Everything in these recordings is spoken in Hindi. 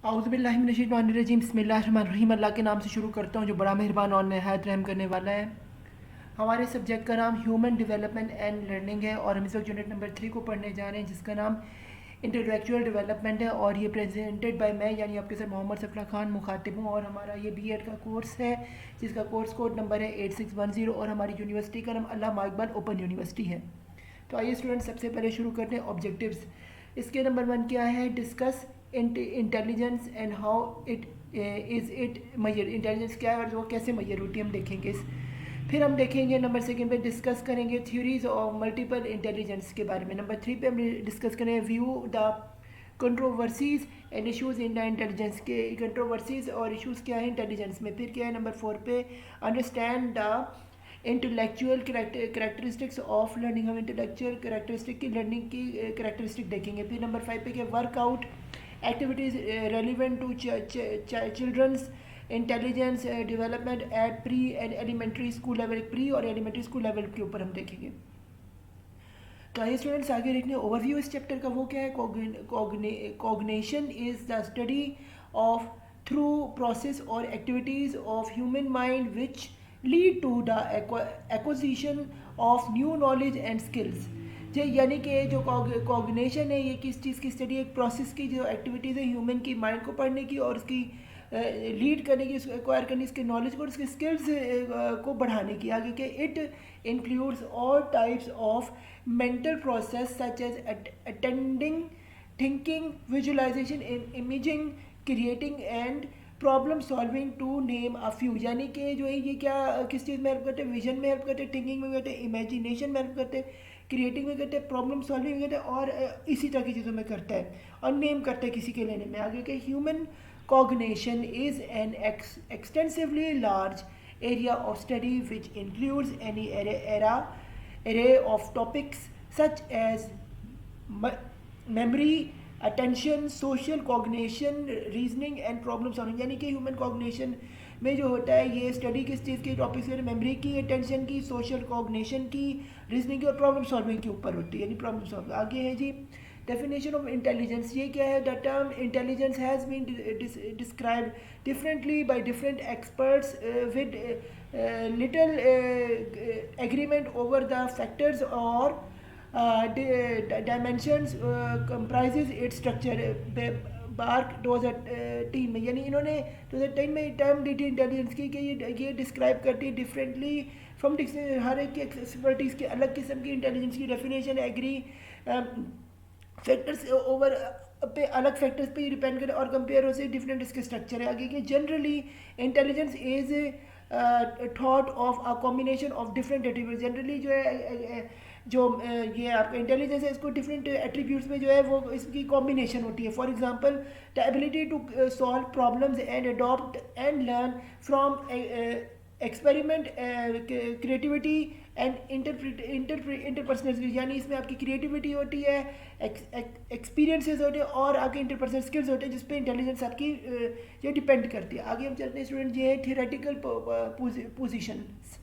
औज़ुबिल्लाहिमिनश्शैतानिर्रजीम बिस्मिल्लाहिर्रहमानिर्रहीम। अल्लाह के नाम से शुरू करता हूँ जो बड़ा मेहरबान और नहायत रहम करने वाला है। हमारे सब्जेक्ट का नाम ह्यूमन डेवलपमेंट एंड लर्निंग है और हम इस वक्त यूनिट नंबर 3 को पढ़ने जा रहे हैं जिसका नाम इंटेलेक्चुअल डेवलपमेंट है और ये प्रेजेंटेड बाय मैं यानी आपके सर मोहम्मद सफला खान मुखातिब हूँ। और हमारा ये बीएड का कोर्स है जिसका कोर्स कोड नंबर है 8610 और हमारी यूनिवर्सिटी का नाम अल्लामा इकबाल ओपन यूनिवर्सिटी है। तो आइए स्टूडेंट सबसे पहले शुरू करते हैं ऑब्जेक्टिव्स। इसके नंबर 1 क्या है? Discuss intelligence and how it is it मैयर। इंटेलिजेंस क्या है और वो कैसे मैयर होती है हम देखेंगे। फिर हम देखेंगे नंबर 2 पे डिस्कस करेंगे थ्योरीज ऑफ मल्टीपल इंटेलिजेंस के बारे में। नंबर 3 पे हम डिस्कस करेंगे view the controversies and issues in the intelligence के कंट्रोवर्सीज और इश्यूज क्या है इंटेलिजेंस में। फिर क्या है नंबर 4 पे understand the intellectual characteristics of learning. हम इंटेलेक्चुअल करेक्टरिस्टिक की लर्निंग की करेक्टरिस्टिक देखेंगे। फिर नंबर 5 पे क्या workout activities relevant to children's intelligence development at pre and elementary school level. Pre और एलिमेंट्री स्कूल लेवल के ऊपर हम देखेंगे। तो आइए स्टूडेंट्स आगे देखने ओवरव्यू इस चैप्टर का। वो क्या है? Cognition is the study of through process और activities of human mind which lead to the acquisition of new knowledge and skills. जो यानी कि जो कॉग्निशन है ये किस चीज़ की स्टडी, एक प्रोसेस की जो एक्टिविटीज़ है ह्यूमन की माइंड को पढ़ने की और उसकी लीड करने की, उसको एक्वायर करने, इसके नॉलेज को और उसके स्किल्स को बढ़ाने की। आगे के it includes all types of mental process such as attending, thinking, visualization, imaging, creating and problem solving to name a few. यानी कि जो है ये क्या किस चीज़ में हेल्प करते हैं? विजन में हेल्प करते हैं, थिंकिंग में करते हैं, इमेजिनेशन में हेल्प करते हैं, क्रिएटिंग में करते हैं, प्रॉब्लम सॉल्विंग में करते हैं और इसी तरह की चीज़ों में करता है और नेम करते हैं किसी के लेने में। आगे के human cognition is an extensively large area of study which includes any array of topics such as memory, attention, social cognition, reasoning and problem solving। यानी कि ह्यूमन कॉग्निशन में जो होता है ये स्टडी किस चीज़ की टॉपिक्स के, मेमोरी की, अटेंशन की, सोशल कॉग्निशन की, रीजनिंग की और प्रॉब्लम सॉल्विंग के ऊपर होती है, यानी प्रॉब्लम सॉल्व। आगे है जी definition of intelligence। ये क्या है? The term intelligence has been described differently by different experts with little agreement over the factors or dimensions comprises its structure। Berk 2003 में, यानी इन्होंने 2010 में टर्म दी थी इंटेलिजेंस की कि ये डिस्क्राइब करती है डिफरेंटली फ्रॉम हर एक की एक्सपर्टीज़ की अलग किस्म की इंटेलिजेंस की डेफिनेशन एग्री फैक्टर्स ओवर पे अलग फैक्टर्स पे डिपेंड करे और कंपेयर हो से डिफरेंट इसके स्ट्रक्चर है। आगे कि generally intelligence is thought of a combination of different attribute. Generally जो है जो ये आपका इंटेलिजेंस है इसको डिफरेंट एट्रीब्यूट्स में जो है वो इसकी कॉम्बिनेशन होती है। For example the ability to solve problems and adopt and learn from experiment, creativity and interpersonal. यानी इसमें आपकी क्रिएटिविटी होती है, एक्सपीरियंसेस होते हैं और आपके इंटरपर्सनल स्किल्स होते हैं जिस पे इंटेलिजेंस आपकी ये डिपेंड करती है। आगे हम चलते हैं स्टूडेंट, ये है थियोरेटिकल पोजीशंस।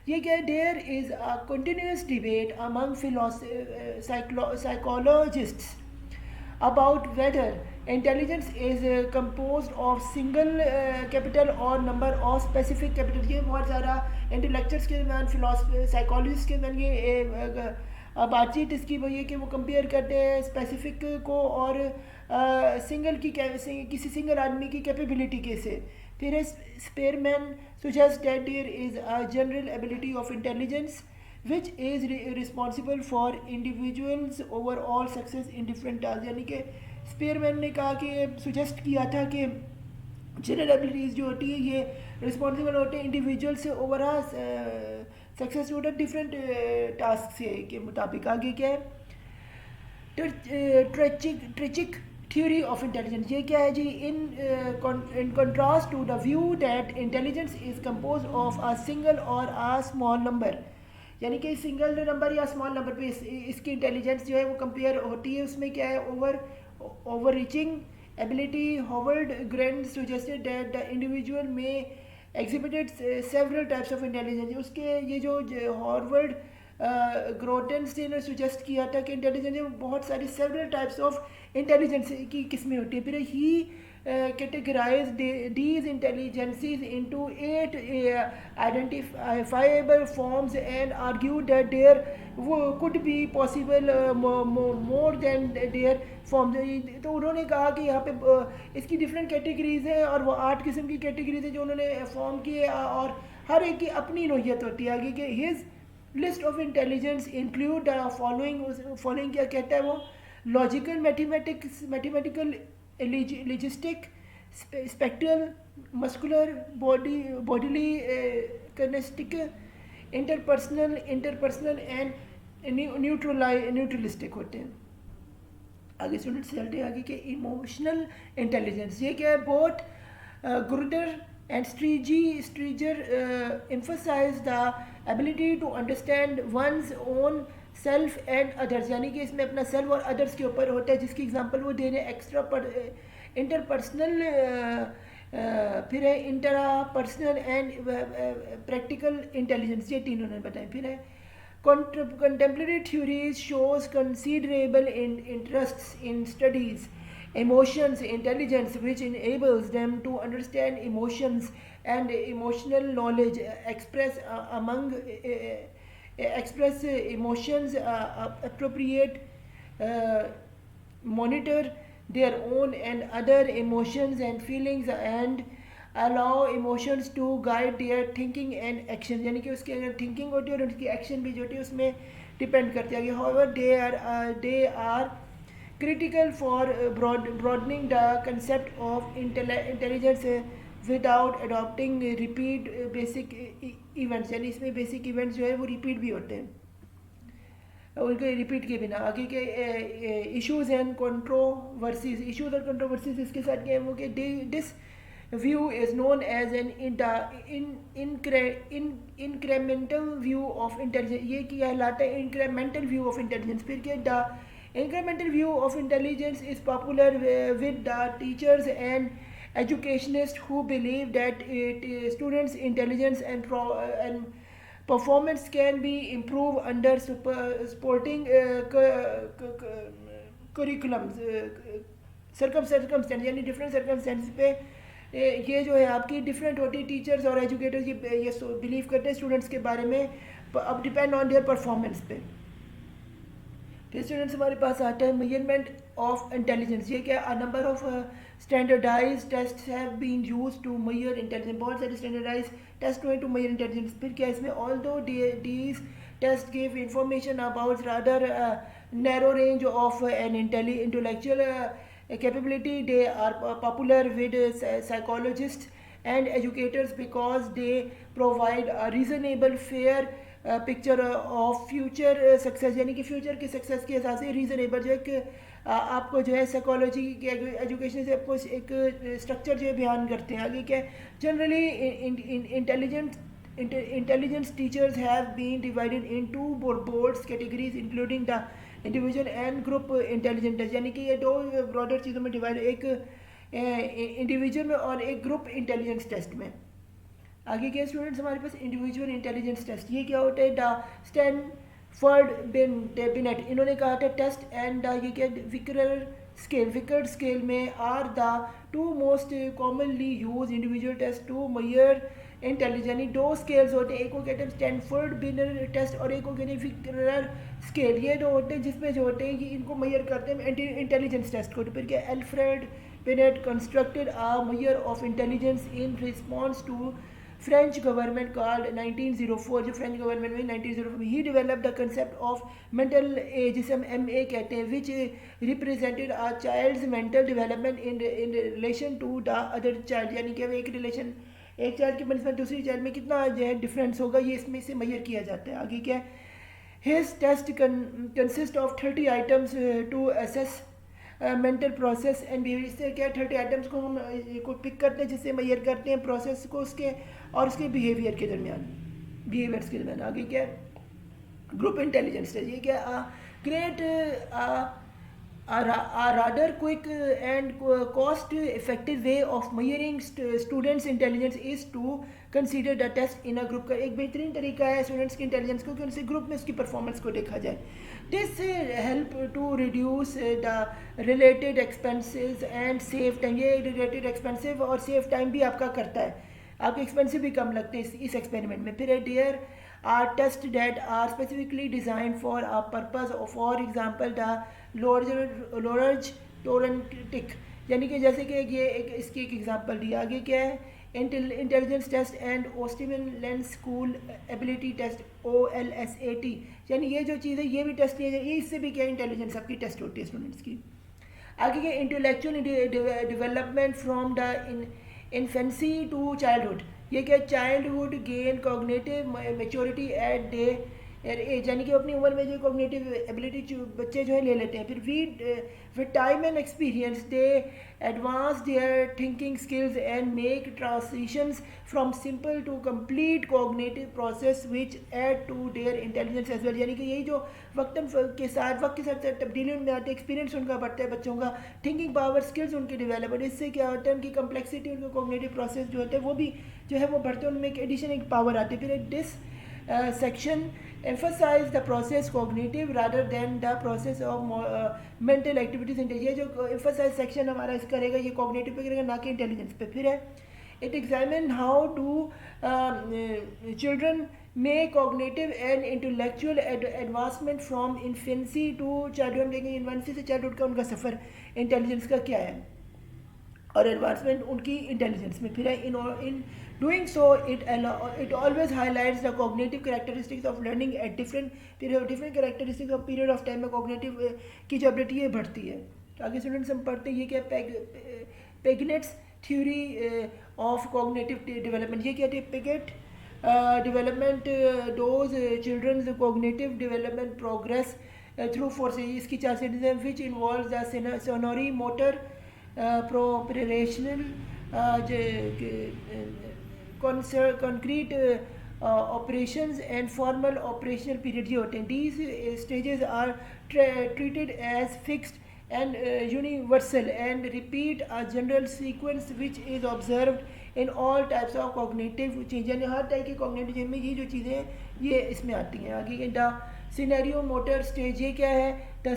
ये क्या है? There is a continuous debate among psychologists about whether intelligence is composed of single capital और number of specific capital। ये बहुत ज़्यादा इंटेलेक्चुअल्स के दरमियान, फिलोसफी, साइकोलॉजिस्ट के दरमियान ये बातचीत इसकी वही है कि वो कंपेयर करते हैं स्पेसिफिक को और सिंगल की किसी सिंगल आदमी की कैपेबिलिटी के से। फिर स्पेरमैन suggest that there is a general ability of intelligence which is responsible for individuals overall success in different tasks। यानी कि स्पेयरमैन ने कहा कि सुजेस्ट किया था कि जनरल एबिलिटीज़ जो होती है ये रिस्पॉन्सिबल होते हैं इंडिविजुअल से ओवरऑल सक्सेस होता है डिफरेंट टास्क से के मुताबिक। आगे क्या है? Triarchic theory of intelligence. ये क्या है जी? In contrast to the view that intelligence is compose of a single or a small number. यानी कि सिंगल नंबर या स्मॉल नंबर पे इसकी इंटेलिजेंस जो है वो कंपेयर होती है। उसमें क्या है? Over reaching ability. Howard Grand suggested that the individual में exhibited several types of intelligence. उसके ये जो हॉवर्ड ग्रोटेंस ने सुजेस्ट किया था कि इंटेलिजेंस में बहुत सारी सेवरल टाइप्स ऑफ इंटेलिजेंस की किस्में होती हैं। फिर ही categorize these intelligences into 8 identifiable forms and argued that there could be possible more than their forms. तो उन्होंने कहा कि यहाँ पे इसकी डिफरेंट कैटेगरीज हैं और वो 8 किस्म की कैटेगरीज हैं जो उन्होंने फॉर्म किए और हर एक की अपनी नोयत होती है आगे कि his list of intelligence include following क्या कहता है वो logical mathematical logistic, spectral, muscular, bodily, kinesthetic, interpersonal and न्यूट्रलिस्टिक होते हैं. आगे स्टूडेंट्स चलते हैं आगे के इमोशनल इंटेलिजेंस. ये क्या है? Both Gardner and Streger emphasize the ability to understand one's own self and others, यानी कि इसमें अपना सेल्फ और अदर्स के ऊपर होता है, जिसकी एग्जांपल वो दे रहे हैं इंटरपर्सनल, फिर है इंटरापर्सनल एंड प्रैक्टिकल इंटेलिजेंस, ये तीनों ने बताया. फिर है contemporary theories shows considerable interests in studies emotions intelligence which enables them to understand emotions and emotional knowledge express emotions appropriate monitor their own and other emotions and feelings and allow emotions to guide their thinking and action. यानी कि उसकी अगर thinking होती है और उसकी action भी जो होती है उसमें depend करती है. However they are critical for broadening the concept of intelligence without adopting repeat basic events. यानी इसमें basic events जो है वो repeat भी होते हैं, उनके रिपीट के बिना. आगे के इश्यूज एंड कंट्रोवर्सीज. इश्यूज और कंट्रोवर्सीज इसके साथ क्या है वो कि this view is known as an incremental view of intelligence. ये क्या कहलाता है? Incremental view of intelligence. फिर क्या? The incremental view of intelligence is popular with the teachers and educationists who believe that students' intelligence and performance can be improved under supporting curriculums, circumstances. यानी डिफरेंट सर्कमस्टेंस पे ये जो है आपकी डिफरेंट होती है. टीचर्स और एजुकेटर्स ये बिलीव करते हैं स्टूडेंट्स के बारे में, अब डिपेंड ऑन देयर परफॉर्मेंस पे. फिर स्टूडेंट्स हमारे पास आता है मेजरमेंट ऑफ इंटेलिजेंस. ये क्या? A number of standardize test have been use to measure intelligence. बहुत सारे स्टैंडर्डाइज टेस्ट हुए टू मेजर इंटेलिजेंस. फिर क्या इसमें? Although these test give information about rather narrow range of an intellectual capability, they are popular with psychologist and educators because they provide a reasonable fair picture of future success. यानी कि फ्यूचर के सक्सेस के हिसाब से रीज़नेबल जो है कि आपको जो है साइकोलॉजी के एजुकेशन से आपको एक स्ट्रक्चर जो है बयान करते हैं. आगे क्या? Generally intelligence teachers have been divided into boards categories including the individual and group intelligence. यानी कि ये दो ब्रॉडर चीज़ों में डिवाइड, एक इंडिविजुअल में और एक ग्रुप इंटेलिजेंस टेस्ट में. आगे क्या स्टूडेंट्स हमारे पास? Individual intelligence test. ये क्या होता है? द स्टैनफोर्ड बिनेट इन्होंने कहा था टेस्ट एंड द ये क्या विकर्ड स्केल में are the two most commonly use individual test to measure intelligence. यानी दो स्केल्स होते हैं, एक को कहते हैं स्टैनफोर्ड बिनेट टेस्ट और एक को कहते हैं विकर्ड स्केल. ये दो होते हैं जिसमें जो होते हैं कि इनको मेजर करते हैं इंटेलिजेंस टेस्ट को. तो फिर क्या? Alfred beneath constructed a measure of intelligence in response to French government called 1904. जो फ्रेंच गवर्नमेंट में 1904 में ही developed the concept of mental age, जिसे हम MA कहते हैं, which represented a child's mental development in relation to the other child. यानी कि एक रिलेशन एक चाइल्ड की बनस्पत दूसरी चाइल्ड में कितना जो है डिफरेंस होगा, ये इसमें से मेजर किया जाता है. आगे क्या? His test consist of 30 items to assess mental process and behaviour. इससे क्या? 30 आइटम्स को हम को पिक करते हैं जिससे मेजर करते हैं प्रोसेस को उसके और उसके बिहेवियर्स के दरमियान. आगे क्या? Group intelligence test. ये क्या? Great a rather quick and cost effective way of measuring students intelligence is to consider the test in a group का एक बेहतरीन तरीका है स्टूडेंट्स की इंटेलिजेंस को कि उनसे ग्रुप में उसकी परफॉर्मेंस को देखा जाए. This help to reduce the related expenses and save time. ये related expensive और save time भी आपका करता है, आपके एक्सपेंसिव भी कम लगते हैं इस एक्सपेरिमेंट में. फिर there are tests that are specifically designed for a purpose. For example, the Lorentz Torrentic, यानी कि जैसे कि ये इसकी एक एग्जांपल दी. आगे क्या है, इंटेलिजेंस टेस्ट एंड ऑस्टिन Lennon school ability test OLSAT, यानी ये जो चीज़ है ये भी टेस्ट लिया जाए. इससे भी क्या इंटेलिजेंस आपकी टेस्ट होती है स्टूडेंट्स की. आगे क्या, intellectual development from the infancy to childhood. ये क्या, childhood gain cognitive maturity at the age, यानी कि अपनी उम्र में जो कॉग्निटिव एबिलिटी बच्चे जो है ले लेते हैं. फिर with time and experience they advance their thinking skills and make transitions from simple to complete cognitive process which add to their intelligence as well. यानी कि यही जो वक्त के साथ तब्दीली उनमें आती है, एक्सपीरियंस उनका बढ़ता है बच्चों का, थिंकिंग पावर स्किल्स उनके डेवलप होते हैं. इससे क्या होता है, उनकी कम्प्लेक्सिटी उनका कॉग्निटिव प्रोसेस जो होता है वो भी जो है वो बढ़ते हैं, उनमें एक एडिशन एक पावर आती है. फिर this section emphasize the process cognitive rather than the process of mental activities. ये जो emphasize section हमारा इस करेगा ये cognitive पे करेगा, ना कि intelligence पे. फिर है it examine how do children make cognitive and intellectual advancement from infancy to childhood. लेकिन infancy से childhood का उनका सफ़र intelligence का क्या है और एडवांसमेंट उनकी इंटेलिजेंस में. फिर in doing so it always highlights the cognitive characteristics of learning at different characteristics of period of time में कॉग्निटिव की जो एबिलिटी है बढ़ती है. तो आगे स्टूडेंट्स हम पढ़ते हैं ये क्या, Piaget's theory of cognitive development. ये क्या है, Piaget development those children's cognitive development progress through fours. इसकी 4 स्टेजेस हैं which involve the sensory motor preoperational concrete operations and formal operational period ये होते हैं. These stages are treated as fixed and universal and repeat a general sequence which is observed in all types of cognitive change. यानी हर टाइप की cognitive change में ये जो चीज़ें हैं ये इसमें आती हैं. आगे the scenario motor stage ये क्या है, the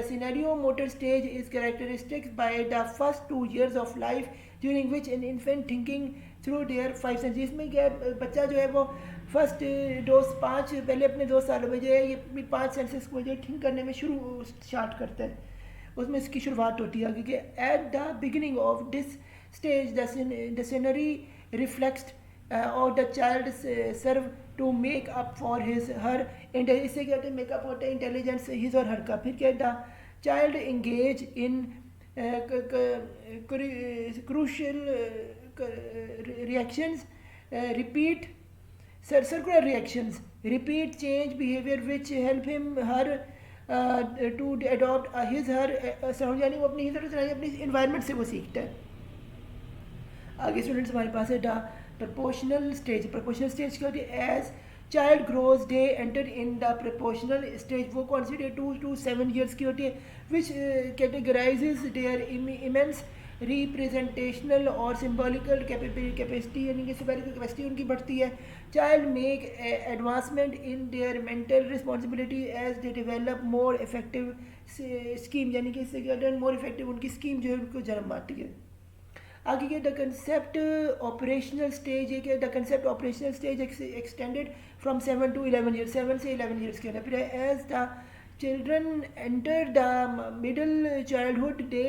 scenario motor stage is characteristic by the first 2 years of life during which an infant thinking through their 5 senses. इसमें क्या है, बच्चा जो है वो फर्स्ट पहले अपने 2 सालों में जो है ये अपनी 5 सेंसेस को जो थिंक करने में स्टार्ट करता है, उसमें इसकी शुरुआत होती है. आगे at the beginning of this stage the scenery reflex or the child serve to make up for his her. इससे क्या होता है, मेकअप होता है इंटेलिजेंस हिज और हर का. फिर क्या, the child engage in crucial reactions, repeat circular reactions, repeat change behavior which help him her to adopt his her surround. यानी वो अपनी अपनी environment से वो सीखता है. आगे स्टूडेंट्स हमारे पास है the proportional stage. proportional stage क्या होती है, as child grows they enter in the proportional stage. वो कौन सी 2 to 7 years की होती है, which categorises their immense representational और सिम्बॉलिकल कैपेसिटी, यानी कि सिम्बॉलिकल कैपेसिटी उनकी बढ़ती है. Child make advancement in their mental responsibility as they develop more effective scheme, यानी कि इससे क्या मोर इफेक्टिव उनकी स्कीम जो है उनको जन्म आती है. आगे क्या, द कंसेप्ट ऑपरेशनल स्टेज है क्या, the concept operational stage extended from 7 to 11 years, 7 से 11 years के अंदर. फिर as the children enter the middle childhood they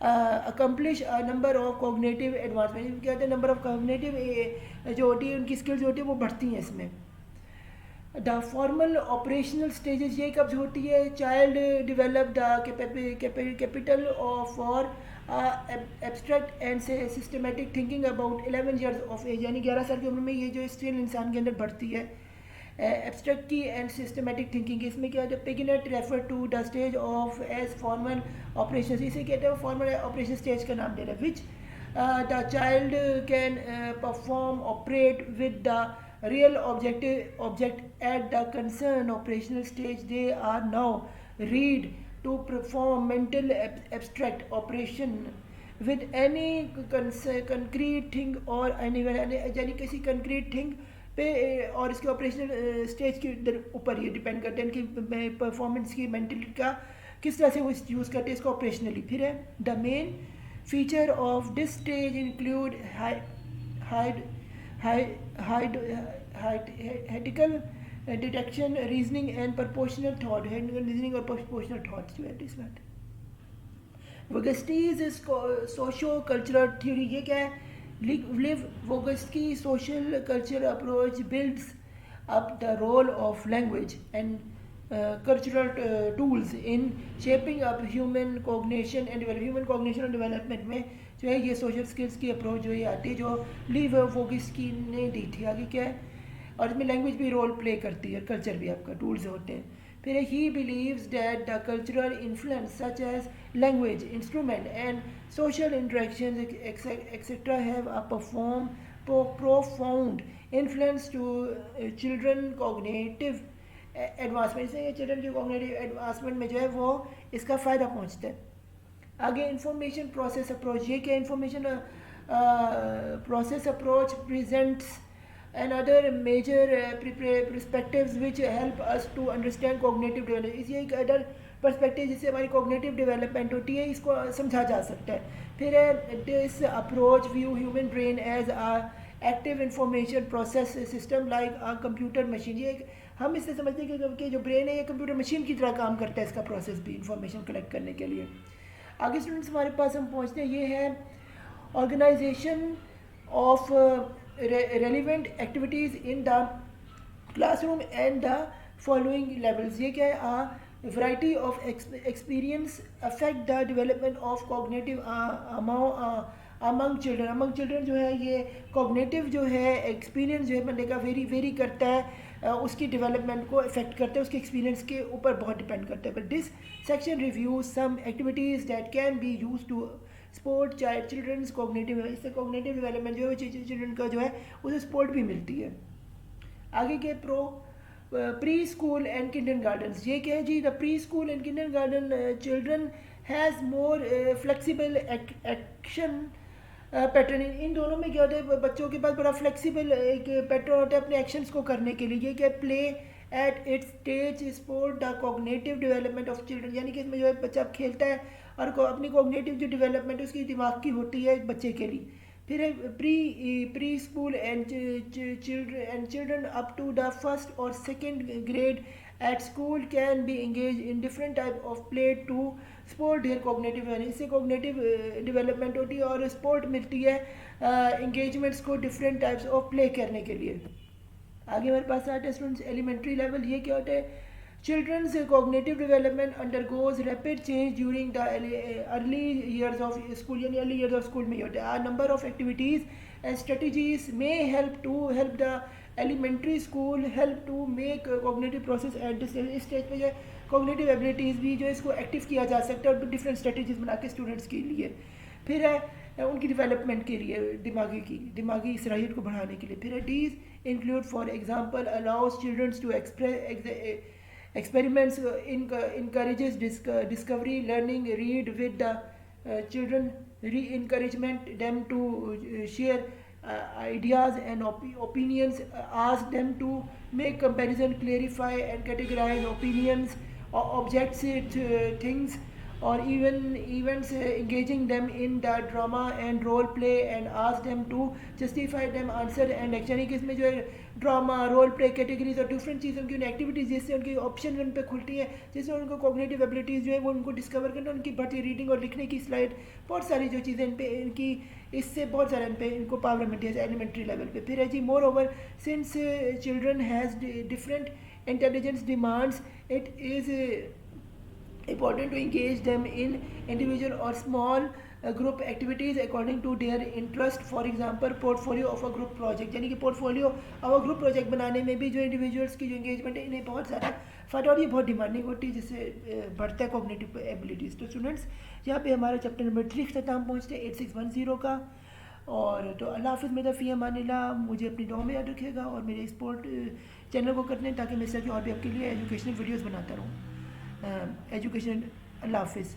accomplish a number of cognitive advancement. क्या होता है, नंबर ऑफ कॉग्निटिव जो होती है उनकी स्किल्स जो होती है वो बढ़ती हैं इसमें. द फॉर्मल ऑपरेशनल स्टेजेस ये कब होती है, child develop the capital for abstract and systematic thinking about 11 years of age, यानी 11 साल की उम्र में ये जो स्किल इंसान के अंदर बढ़ती है एब्स्ट्रैक्ट की एंड सिस्टमेटिक थिंकिंग. इसमें क्या होता है, Piaget refer to the stage of age formal operation. इसे कहते हैं फॉर्मल ऑपरेशन स्टेज का नाम दे रहा है. Which the child can perform operate with the real object at the concerned operational stage. They are now read to perform mental abstract operation with any concrete thing or any यानी किसी concrete thing पे और इसके ऑपरेशनल स्टेज के ऊपर ये डिपेंड करते हैं कि परफॉर्मेंस की मेंटलिटी का किस तरह से वो यूज़ करते हैं इसको ऑपरेशनली. फिर है the main feature of this stage include hypothetical detection, reasoning and proportional thought. Reasoning और प्रपोर्शनल थॉट्स जो है इसमें Vygotsky's socio-cultural theory ये क्या है? Lev Vygotsky's social cultural approach builds up the role of language and cultural tools in shaping up human cognition and development में जो है ये social skills की approach जो ये आती है जो Lev Vygotsky ने दी थी. आगे क्या है? और इसमें language भी role play करती है, culture भी आपका tools होते हैं. फिर he believes that the cultural influence such as language, instrument and social interactions etc. have a profound influence to children cognitive advancement. से children के cognitive advancement में जो है वो इसका फ़ायदा पहुँचता है. आगे information process approach ये क्या information process approach presents another major perspectives which help us to understand cognitive development. इसी एक अदर पर्सपेक्टिव जिससे हमारी cognitive development होती है इसको समझा जा सकता है. फिर है this approach view human brain as a active information process system like a computer machine. ये हम इससे समझते हैं कि जो ब्रेन है ये कंप्यूटर मशीन की तरह काम करता है, इसका प्रोसेस भी इंफॉर्मेशन कलेक्ट करने के लिए. आगे स्टूडेंट्स हमारे पास हम पहुँचते हैं ये है organisation of relevant activities in the classroom and the following levels. ये क्या है? A variety of experience affect the development of cognitive among children. Among children जो है ये cognitive जो है experience जो है बंदे का वेरी करता है, उसकी development को affect करता है, उसके experience के ऊपर बहुत depend करता है. But this section reviews some activities that can be used to sport children's cognitive. इससे कॉग्निटिव डेवलपमेंट जो है चिल्ड्रन का जो है उसे स्पोर्ट भी मिलती है. आगे के प्री स्कूल एंड किंडरगार्टन. ये क्या है जी? The preschool and kindergarten children has more flexible action pattern. इन दोनों में क्या होता है? बच्चों के पास बड़ा फ्लेक्सिबल एक पैटर्न होता है अपने एक्शंस को करने के लिए. ये क्या? Play at its stage support the cognitive development of children. यानी कि इसमें जो है बच्चा खेलता है और अपनी कॉग्निटिव जो डेवलपमेंट उसकी दिमाग की होती है एक बच्चे के लिए. फिर है preschool and children up to the first or second grade at school can be engage in different type of play to support their cognitive. यानी इससे कॉग्निटिव डेवलपमेंट होती है और स्पोर्ट मिलती है इंगेजमेंट्स को डिफरेंट टाइप्स ऑफ प्ले करने के लिए. आगे हमारे पास आते हैं स्टूडेंट्स एलिमेंट्री लेवल. ये क्या होता है? Children's cognitive development undergoes rapid change during the early years of school. यानी early years of school में होता है. A number of activities and strategies may help the elementary school help to make cognitive process at this stage पे जो है cognitive abilities भी जो है इसको एक्टिव किया जा सकता है और डिफरेंट स्ट्रेटजीज बना के स्टूडेंट्स के लिए. फिर है उनकी डेवलपमेंट के लिए दिमागी सलाहियत को बढ़ाने के लिए. फिर है these include for example allows children's to experiments, encourages discovery, learning, read with the children, encouragement them to share ideas and opinions, ask them to make comparison, clarify and categorize opinions, objects, things or even events, engaging them in the drama and role play and ask them to justify them answer and action. यानी कि इसमें जो है ड्रामा, रोल प्ले, कैटेगरीज और डिफरेंट चीज़ों की एक्टिविटीज़ जिससे उनकी ऑप्शन उन पर खुलती है, जिससे उनको कॉग्निटिव एबिलिटीज़ जो है वो उनको डिस्कवर करना, उनकी बढ़ती रीडिंग और लिखने की स्लाइड, बहुत सारी जो चीज़ें इन पे इनकी इससे बहुत सारे इन पे इनको पावर मिलती है एलिमेंट्री लेवल पे. फिर है जी moreover since children has different intelligence demands it is important to engage them in individual or small group activities according to their interest. For example, portfolio of a group project. यानी कि portfolio of a group project बनाने में भी जो individuals की जो engagement है इन्हें बहुत ज़्यादा फ़ायदा और ये बहुत डिमांडिंग होती है जिससे बढ़ता है cognitive abilities. तो स्टूडेंट्स यहाँ पे हमारा चैप्टर नंबर 3 ख़त्म पहुँचते 8610 का. और तो अल्लाह हाफ़िज़ में फ़ी अमानिल्लाह. मुझे अपनी दुआ में याद रखिएगा और मेरे स्पोर्ट चैनल को करने ताकि मैं इस तरह की और भी आपके लिए एजुकेशनल वीडियोज़ बनाता रहूँ. एजुकेशन अल्लाह हाफिज़।